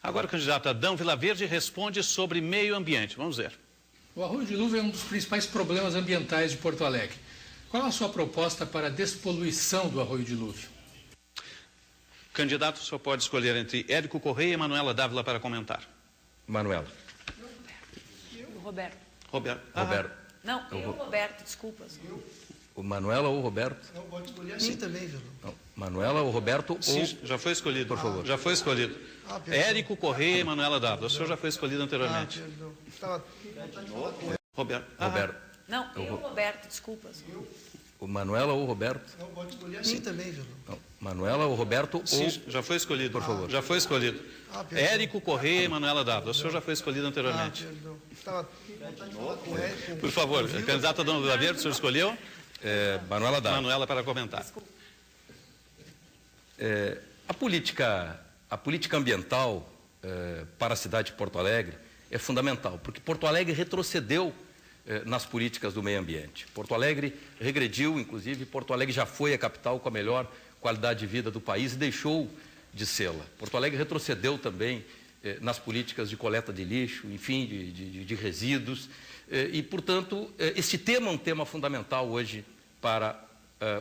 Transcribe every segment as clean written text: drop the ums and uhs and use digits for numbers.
Agora o candidato Adão Vilaverde responde sobre meio ambiente. Vamos ver. O arroio de Dilúvio é um dos principais problemas ambientais de Porto Alegre. Qual a sua proposta para a despoluição do arroio de Dilúvio? Candidato, o senhor pode escolher entre Érico Correia e Manuela Dávila para comentar. Manuela. Roberto. Roberto. Roberto. Não, Roberto, desculpa. O Manuela ou o Roberto? Não, pode escolher assim também, viu? Não. Manuela ou Roberto? Sim, ou... já foi escolhido. Por favor. Já foi escolhido. Érico Correia e Manuela Dávila. O senhor já foi escolhido anteriormente. Perdão. Estava... Roberto. Roberto. Não, Roberto, desculpa. O Manuela ou o Roberto? Não, pode escolher assim também, viu? Não. Manuela ou Roberto? Sim, ou... já foi escolhido. Por favor. Já foi escolhido. Perdão. Érico Correia e Manuela Dávila. O senhor já foi escolhido anteriormente. Perdão. Estava... Por favor, candidato Adão Vilaverde, o senhor escolheu? Manuela Dávila. Manuela para comentar. A política ambiental para a cidade de Porto Alegre é fundamental, porque Porto Alegre retrocedeu nas políticas do meio ambiente. Porto Alegre regrediu, inclusive, Porto Alegre já foi a capital com a melhor qualidade de vida do país e deixou de sê-la. Porto Alegre retrocedeu também nas políticas de coleta de lixo, enfim, de resíduos, e, portanto, este tema é um tema fundamental hoje para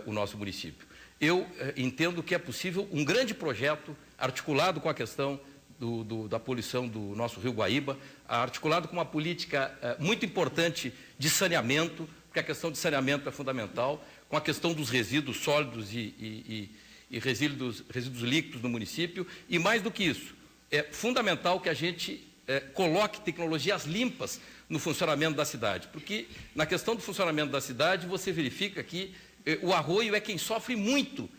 o nosso município. Eu entendo que é possível um grande projeto articulado com a questão da poluição do nosso rio Guaíba, articulado com uma política muito importante de saneamento, porque a questão de saneamento é fundamental, com a questão dos resíduos sólidos e resíduos líquidos no município, e mais do que isso, é fundamental que a gente coloque tecnologias limpas no funcionamento da cidade, porque na questão do funcionamento da cidade você verifica que o arroio é quem sofre muito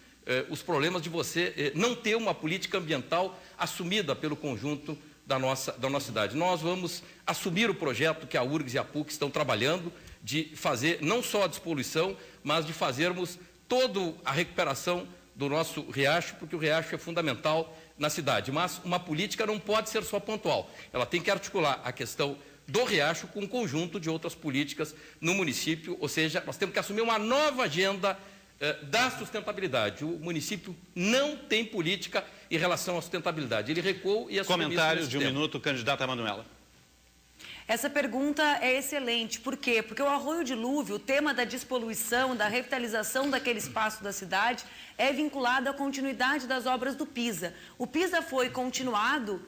os problemas de você não ter uma política ambiental assumida pelo conjunto da nossa cidade. Nós vamos assumir o projeto que a URGS e a PUC estão trabalhando de fazer não só a despoluição, mas de fazermos toda a recuperação do nosso riacho, porque o riacho é fundamental na cidade. Mas uma política não pode ser só pontual. Ela tem que articular a questão do riacho com um conjunto de outras políticas no município, ou seja, nós temos que assumir uma nova agenda da sustentabilidade. O município não tem política em relação à sustentabilidade. Ele recuou e assumiu. Comentários de um minuto, candidata Manuela. Essa pergunta é excelente. Por quê? Porque o arroio Dilúvio, o tema da despoluição, da revitalização daquele espaço da cidade, é vinculado à continuidade das obras do PISA. O PISA foi continuado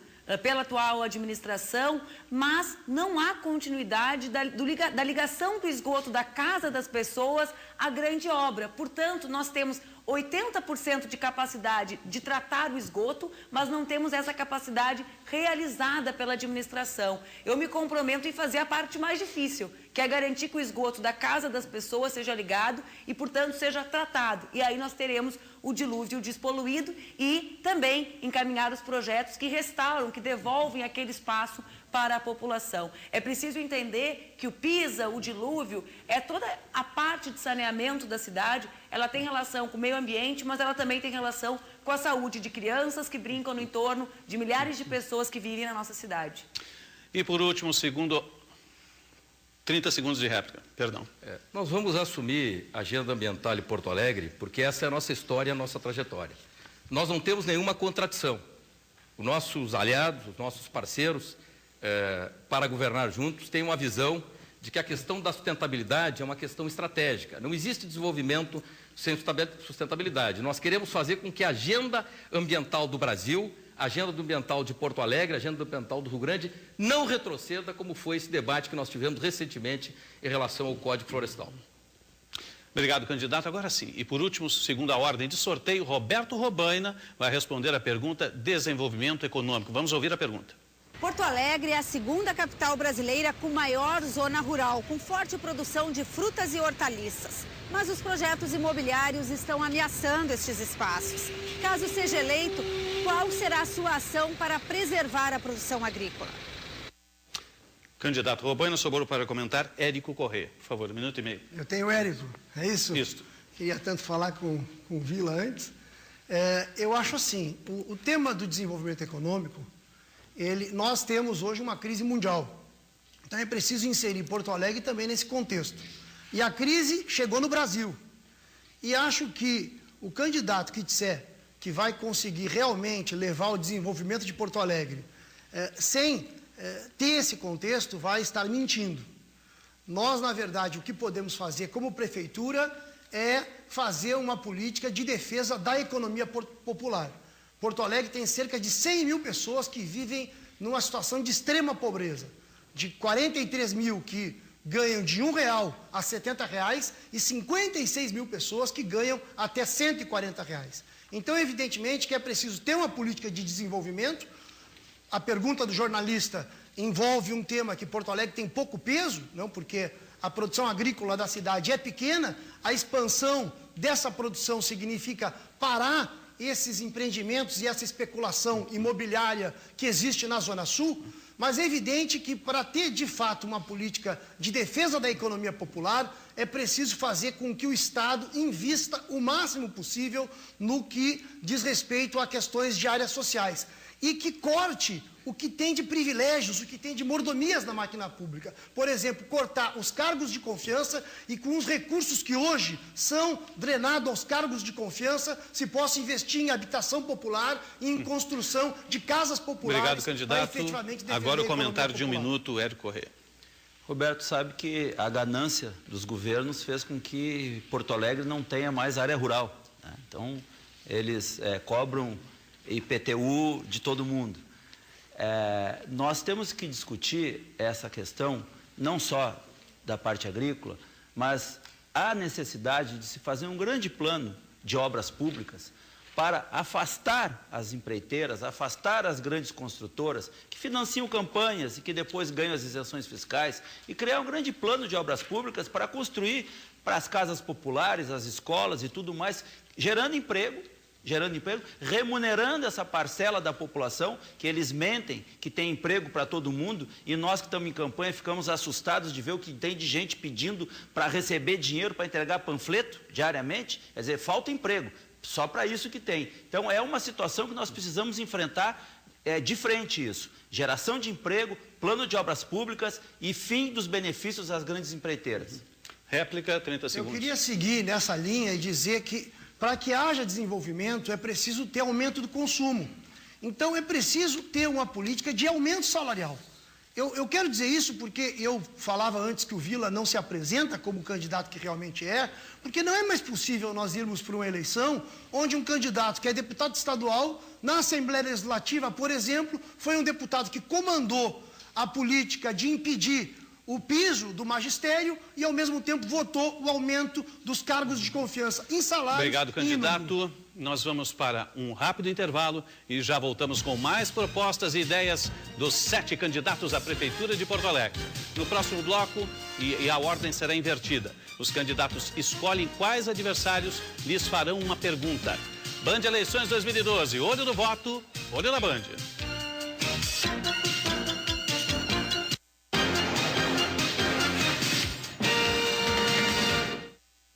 pela atual administração, mas não há continuidade da ligação do esgoto da casa das pessoas à grande obra. Portanto, nós temos 80% de capacidade de tratar o esgoto, mas não temos essa capacidade realizada pela administração. Eu me comprometo em fazer a parte mais difícil, que é garantir que o esgoto da casa das pessoas seja ligado e, portanto, seja tratado. E aí nós teremos o dilúvio despoluído e também encaminhar os projetos que restauram, que devolvem aquele espaço para a população. É preciso entender que o PISA, o dilúvio, é toda a parte de saneamento da cidade, ela tem relação com o meio ambiente, mas ela também tem relação com a saúde de crianças que brincam no entorno, de milhares de pessoas que vivem na nossa cidade. E por último, 30 segundos de réplica, perdão. Nós vamos assumir a agenda ambiental em Porto Alegre, porque essa é a nossa história, a nossa trajetória. Nós não temos nenhuma contradição. Os nossos aliados, os nossos parceiros, para governar juntos, têm uma visão de que a questão da sustentabilidade é uma questão estratégica. Não existe desenvolvimento sem sustentabilidade. Nós queremos fazer com que a agenda ambiental do Brasil, a agenda ambiental de Porto Alegre, a agenda ambiental do Rio Grande, não retroceda, como foi esse debate que nós tivemos recentemente em relação ao Código Florestal. Obrigado, candidato. Agora sim, e por último, segundo a ordem de sorteio, Roberto Robaina vai responder a pergunta desenvolvimento econômico. Vamos ouvir a pergunta. Porto Alegre é a segunda capital brasileira com maior zona rural, com forte produção de frutas e hortaliças. Mas os projetos imobiliários estão ameaçando estes espaços. Caso seja eleito, qual será a sua ação para preservar a produção agrícola? Candidato Robaina, sobrou para comentar Érico Correia. Por favor, 1 minuto e meio. Eu tenho o Érico, é isso? Isso. Queria tanto falar com o Vila antes. Eu acho assim, o tema do desenvolvimento econômico, nós temos hoje uma crise mundial. Então é preciso inserir Porto Alegre também nesse contexto. E a crise chegou no Brasil. E acho que o candidato que disser que vai conseguir realmente levar o desenvolvimento de Porto Alegre sem ter esse contexto, vai estar mentindo. Nós, na verdade, o que podemos fazer como prefeitura é fazer uma política de defesa da economia popular. Porto Alegre tem cerca de 100 mil pessoas que vivem numa situação de extrema pobreza, de 43 mil que ganham de R$1 a R$70 e 56 mil pessoas que ganham até R$140. Então, evidentemente, que é preciso ter uma política de desenvolvimento. A pergunta do jornalista envolve um tema que Porto Alegre tem pouco peso, não, porque a produção agrícola da cidade é pequena, a expansão dessa produção significa parar esses empreendimentos e essa especulação imobiliária que existe na Zona Sul, mas é evidente que para ter de fato uma política de defesa da economia popular, é preciso fazer com que o Estado invista o máximo possível no que diz respeito a questões de áreas sociais e que corte o que tem de privilégios, o que tem de mordomias na máquina pública. Por exemplo, cortar os cargos de confiança e com os recursos que hoje são drenados aos cargos de confiança, se possa investir em habitação popular e em construção de casas populares. Obrigado, candidato. Agora o comentário de 1 minuto, Érico Corrêa. Roberto sabe que a ganância dos governos fez com que Porto Alegre não tenha mais área rural, né? Então, eles cobram IPTU de todo mundo. Nós temos que discutir essa questão, não só da parte agrícola, mas há necessidade de se fazer um grande plano de obras públicas para afastar as empreiteiras, afastar as grandes construtoras que financiam campanhas e que depois ganham as isenções fiscais e criar um grande plano de obras públicas para construir para as casas populares, as escolas e tudo mais, gerando emprego, remunerando essa parcela da população, que eles mentem que tem emprego para todo mundo, e nós que estamos em campanha ficamos assustados de ver o que tem de gente pedindo para receber dinheiro, para entregar panfleto diariamente. Quer dizer, falta emprego, só para isso que tem. Então é uma situação que nós precisamos enfrentar de frente isso. Geração de emprego, plano de obras públicas e fim dos benefícios às grandes empreiteiras. Réplica, 30 segundos. Eu queria seguir nessa linha e dizer que para que haja desenvolvimento, é preciso ter aumento do consumo. Então, é preciso ter uma política de aumento salarial. Eu quero dizer isso porque eu falava antes que o Vila não se apresenta como o candidato que realmente é, porque não é mais possível nós irmos para uma eleição onde um candidato que é deputado estadual, na Assembleia Legislativa, por exemplo, foi um deputado que comandou a política de impedir o piso do magistério e, ao mesmo tempo, votou o aumento dos cargos de confiança em salários. Obrigado, candidato. Nós vamos para um rápido intervalo e já voltamos com mais propostas e ideias dos 7 candidatos à Prefeitura de Porto Alegre. No próximo bloco, e a ordem será invertida, os candidatos escolhem quais adversários lhes farão uma pergunta. Band Eleições 2012, olho no voto, olho na Band.